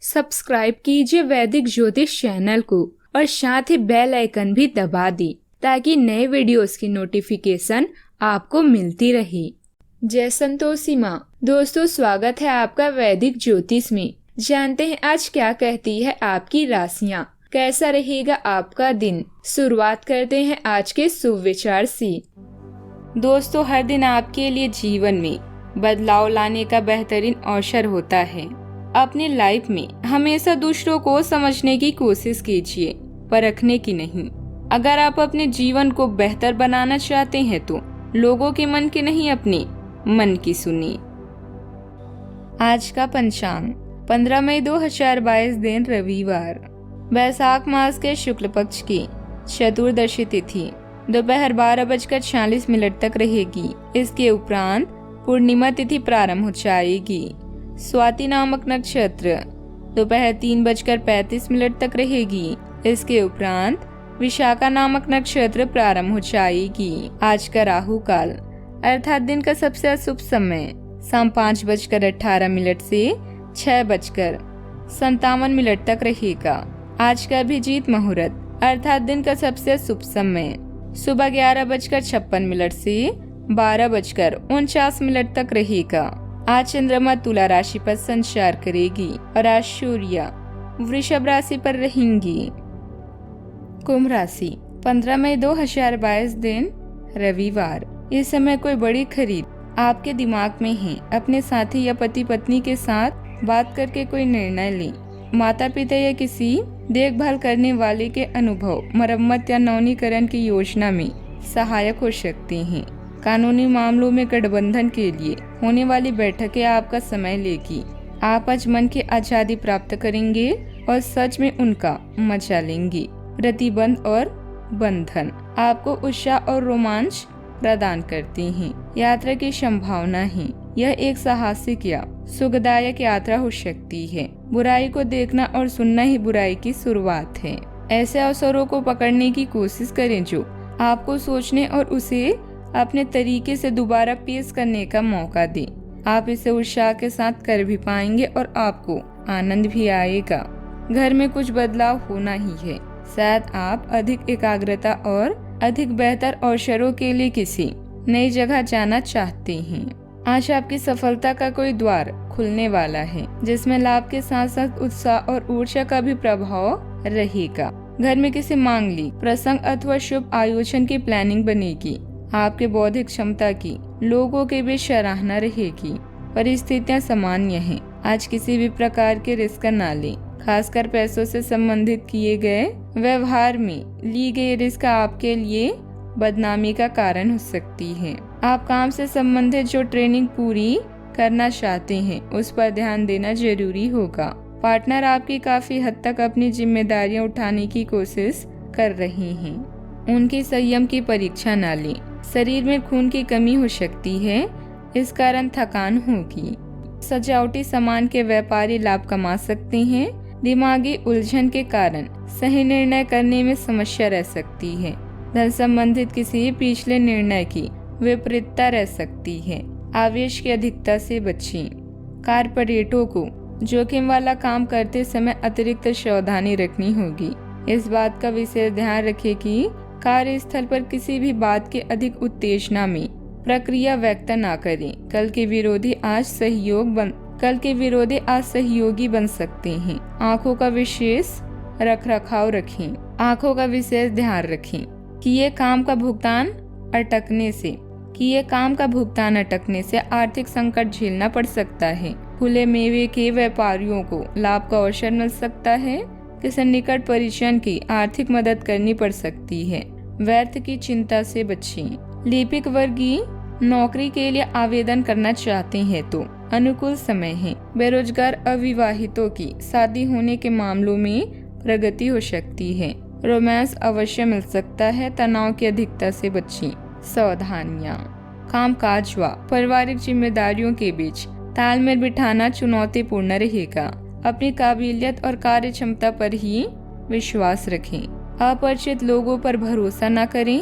Subscribe कीजिए वैदिक ज्योतिष चैनल को और साथ ही बेल आइकन भी दबा दी ताकि नए वीडियोस की नोटिफिकेशन आपको मिलती रहे। जय संतोषी माँ। दोस्तों, स्वागत है आपका वैदिक ज्योतिष में। जानते हैं आज क्या कहती है आपकी राशियाँ, कैसा रहेगा आपका दिन। शुरुआत करते हैं आज के शुभ विचार से। दोस्तों, हर दिन आपके लिए जीवन में बदलाव लाने का बेहतरीन अवसर होता है। अपनी लाइफ में हमेशा दूसरों को समझने की कोशिश कीजिए, परखने की नहीं। अगर आप अपने जीवन को बेहतर बनाना चाहते हैं तो लोगों के मन की नहीं, अपने मन की सुनिए। आज का पंचांग 15 मई 2022 दिन रविवार, वैशाख मास के शुक्ल पक्ष की चतुर्दशी तिथि दोपहर 12:46 तक रहेगी। इसके उपरांत पूर्णिमा तिथि प्रारंभ हो जाएगी। स्वाति नामक नक्षत्र दोपहर 3:35 तक रहेगी। इसके उपरांत विशाखा नामक नक्षत्र प्रारंभ हो जाएगी। आज का राहु काल अर्थात दिन का सबसे अशुभ समय शाम 5:18 से 6:57 तक रहेगा। आज का अभिजीत मुहूर्त अर्थात दिन का सबसे शुभ समय सुबह 11:56 से 12:49 तक रहेगा। आज चंद्रमा तुला राशि पर संचार करेगी और आज सूर्य वृषभ राशि पर रहेंगी। कुंभ राशि 15 मई 2022 दिन रविवार, इस समय कोई बड़ी खरीद आपके दिमाग में है। अपने साथी या पति पत्नी के साथ बात करके कोई निर्णय लें। माता पिता या किसी देखभाल करने वाले के अनुभव मरम्मत या नवीनीकरण की योजना में सहायक हो सकते हैं। कानूनी मामलों में गठबंधन के लिए होने वाली बैठकें आपका समय लेगी। आप आज मन की आजादी प्राप्त करेंगे और सच में उनका मजा लेंगे। प्रतिबंध और बंधन आपको उत्साह और रोमांच प्रदान करते हैं। यात्रा की संभावना है। यह एक साहसिक या सुखदायक यात्रा हो सकती है। बुराई को देखना और सुनना ही बुराई की शुरुआत है। ऐसे अवसरों को पकड़ने की कोशिश करें जो आपको सोचने और उसे अपने तरीके से दोबारा पेश करने का मौका दे। आप इसे उत्साह के साथ कर भी पाएंगे और आपको आनंद भी आएगा। घर में कुछ बदलाव होना ही है। शायद आप अधिक एकाग्रता और अधिक बेहतर अवसरों के लिए किसी नई जगह जाना चाहते हैं। आज आपकी सफलता का कोई द्वार खुलने वाला है, जिसमें लाभ के साथ साथ उत्साह और ऊर्जा का भी प्रभाव रहेगा। घर में किसी मांगलिक प्रसंग अथवा शुभ आयोजन की प्लानिंग बनेगी। आपके बौद्धिक क्षमता की लोगों के बीच सराहना रहेगी। परिस्थितियां सामान्य हैं। आज किसी भी प्रकार के रिस्क न लें। खासकर पैसों से संबंधित किए गए व्यवहार में ली गई रिस्क आपके लिए बदनामी का कारण हो सकती है। आप काम से संबंधित जो ट्रेनिंग पूरी करना चाहते हैं उस पर ध्यान देना जरूरी होगा। पार्टनर आपकी काफी हद तक अपनी जिम्मेदारियां उठाने की कोशिश कर रहे हैं। उनकी संयम की परीक्षा न लें। शरीर में खून की कमी हो सकती है, इस कारण थकान होगी। सजावटी सामान के व्यापारी लाभ कमा सकते हैं। दिमागी उलझन के कारण सही निर्णय करने में समस्या रह सकती है। धन संबंधित किसी पिछले निर्णय की विपरीतता रह सकती है। आवेश की अधिकता से बचें। कारपोरेटों को जोखिम वाला काम करते समय अतिरिक्त सावधानी रखनी होगी। इस बात का विशेष ध्यान रखें कि कार्यस्थल पर किसी भी बात के अधिक उत्तेजना में प्रक्रिया व्यक्त न करें। कल के विरोधी आज सहयोगी बन सकते हैं। आंखों का विशेष रखरखाव रखें। आंखों का विशेष ध्यान रखें। किए काम का भुगतान अटकने से आर्थिक संकट झेलना पड़ सकता है। खुले मेवे के व्यापारियों को लाभ का अवसर मिल सकता है। किसी निकट परिजन की आर्थिक मदद करनी पड़ सकती है। व्यर्थ की चिंता से बचें। लिपिक वर्गीय नौकरी के लिए आवेदन करना चाहते हैं तो अनुकूल समय है। बेरोजगार अविवाहितों की शादी होने के मामलों में प्रगति हो सकती है। रोमांस अवश्य मिल सकता है। तनाव की अधिकता से बचें। सावधानियां। कामकाज व पारिवारिक जिम्मेदारियों के बीच तालमेल बिठाना चुनौतीपूर्ण रहेगा। अपनी काबिलियत और कार्य क्षमता पर ही विश्वास रखें। अपरिचित लोगों पर भरोसा न करें।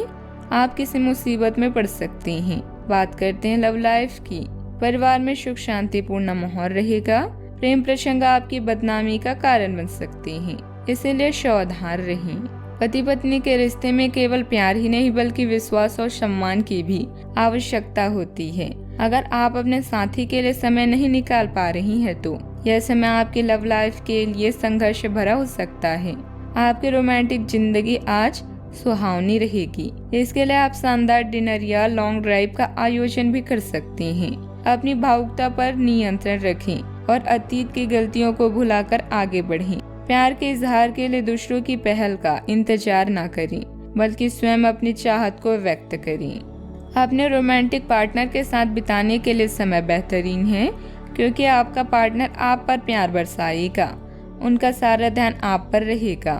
आप किसी मुसीबत में पड़ सकते हैं। बात करते हैं लव लाइफ की। परिवार में सुख शांतिपूर्ण माहौल रहेगा। प्रेम प्रसंग आपकी बदनामी का कारण बन सकते हैं, इसीलिए सावधान रहें। पति पत्नी के रिश्ते में केवल प्यार ही नहीं बल्कि विश्वास और सम्मान की भी आवश्यकता होती है। अगर आप अपने साथी के लिए समय नहीं निकाल पा रही हैं तो यह समय आपकी लव लाइफ के लिए संघर्ष भरा हो सकता है। आपकी रोमांटिक जिंदगी आज सुहावनी रहेगी। इसके लिए आप शानदार डिनर या लॉन्ग ड्राइव का आयोजन भी कर सकते हैं। अपनी भावुकता पर नियंत्रण रखें और अतीत की गलतियों को भुलाकर आगे बढ़ें। प्यार के इजहार के लिए दूसरों की पहल का इंतजार न करें, बल्कि स्वयं अपनी चाहत को व्यक्त करें। अपने रोमांटिक पार्टनर के साथ बिताने के लिए समय बेहतरीन है, क्योंकि आपका पार्टनर आप पर प्यार बरसाएगा। उनका सारा ध्यान आप पर रहेगा।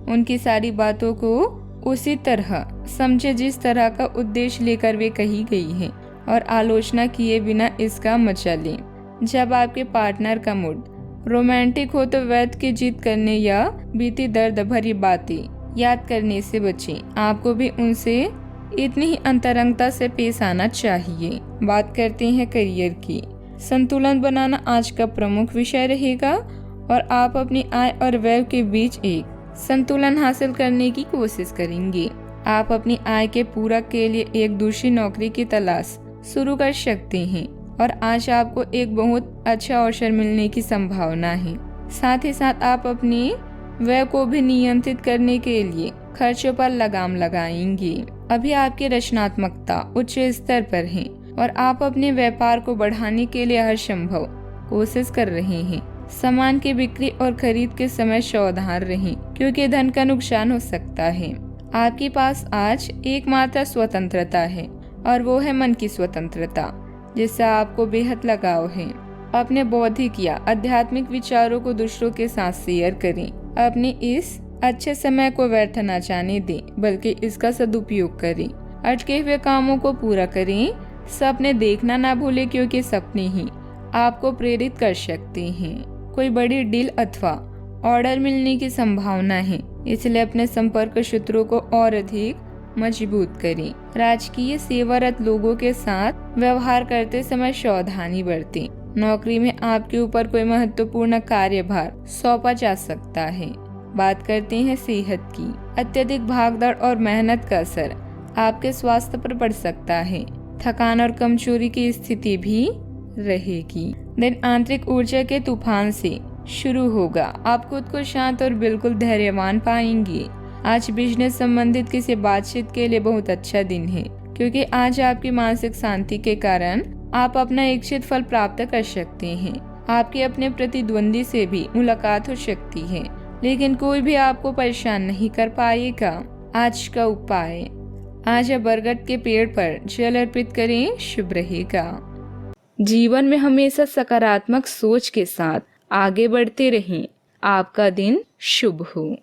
उनकी सारी बातों को उसी तरह समझे जिस तरह का उद्देश्य लेकर वे कही गई है, और आलोचना किए बिना इसका मजा लें। जब आपके पार्टनर का मूड रोमांटिक हो तो व्यर्थ की जीत करने या बीती दर्द भरी बातें याद करने से बचें। आपको भी उनसे इतनी ही अंतरंगता से पेश आना चाहिए। बात करते हैं करियर की। संतुलन बनाना आज का प्रमुख विषय रहेगा और आप अपनी आय और व्यय के बीच एक संतुलन हासिल करने की कोशिश करेंगे। आप अपनी आय के पूरक के लिए एक दूसरी नौकरी की तलाश शुरू कर सकते हैं और आज आपको एक बहुत अच्छा अवसर मिलने की संभावना है। साथ ही साथ आप अपने व्यय को भी नियंत्रित करने के लिए खर्चों पर लगाम लगाएंगे। अभी आपकी रचनात्मकता उच्च स्तर पर है और आप अपने व्यापार को बढ़ाने के लिए हर संभव कोशिश कर रहे हैं। सामान की बिक्री और खरीद के समय सावधान रहें, क्योंकि धन का नुकसान हो सकता है। आपके पास आज एकमात्र स्वतंत्रता है और वो है मन की स्वतंत्रता, जिससे आपको बेहद लगाव है। अपने बौद्धिक या आध्यात्मिक विचारों को दूसरों के साथ शेयर करें। अपने इस अच्छे समय को व्यर्थ न जाने दें, बल्कि इसका सदुपयोग करें। अटके हुए कामों को पूरा करें। सपने देखना ना भूलें, क्योंकि सपने ही आपको प्रेरित कर सकते हैं। कोई बड़ी डील अथवा ऑर्डर मिलने की संभावना है, इसलिए अपने संपर्क सूत्रों को और अधिक मजबूत करें। राजकीय सेवारत लोगों के साथ व्यवहार करते समय सावधानी बरतें। नौकरी में आपके ऊपर कोई महत्वपूर्ण कार्यभार सौंपा जा सकता है। बात करते हैं सेहत की। अत्यधिक भागदौड़ और मेहनत का असर आपके स्वास्थ्य पर पड़ सकता है। थकान और कमजोरी की स्थिति भी रहेगी। दिन आंतरिक ऊर्जा के तूफान से शुरू होगा। आप खुद को शांत और बिल्कुल धैर्यवान पाएंगे। आज बिजनेस संबंधित किसी बातचीत के लिए बहुत अच्छा दिन है, क्योंकि आज आपकी मानसिक शांति के कारण आप अपना इच्छित फल प्राप्त कर सकते हैं। आपके अपने प्रतिद्वंदी से भी मुलाकात हो सकती है, लेकिन कोई भी आपको परेशान नहीं कर पाएगा। आज का उपाय, आज बरगद के पेड़ पर जल अर्पित करें, शुभ रहेगा। जीवन में हमेशा सकारात्मक सोच के साथ आगे बढ़ते रहें। आपका दिन शुभ हो।